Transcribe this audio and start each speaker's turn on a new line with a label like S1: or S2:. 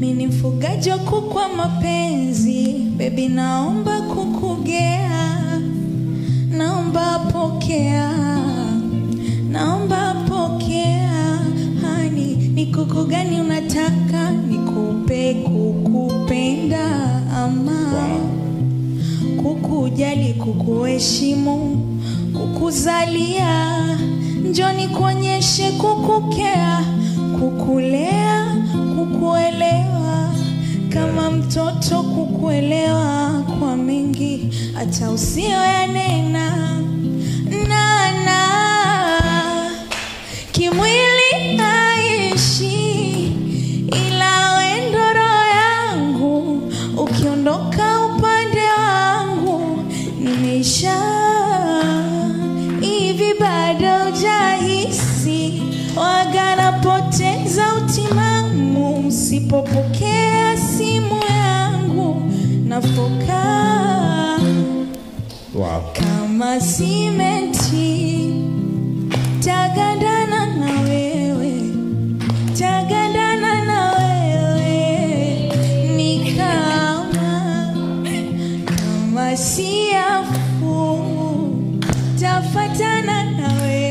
S1: Mimi mfugaji wa kuku wa mapenzi, baby naomba kukugea, naomba pokea, naomba pokea. Hani ni kuku gani unataka nikupe? Kukupenda ama kukujali, kukuheshimu, kukuzalia? Njoni kuonyeshe kukukea, kukulea, kukuelewa kama mtoto, kukuelewa kwa mengi hata usiyoyanena. Nana kimwili aishi, ila wendo roho yangu, ukiondoka upande wangu nimeisha. Hivi bado hujahisi waga napoteza utimamu msipopokea simu yangu? Nafoka kama simenti, tagandana na wewe, tagandana na wewe. Ni kama siafu, tafatana na wewe.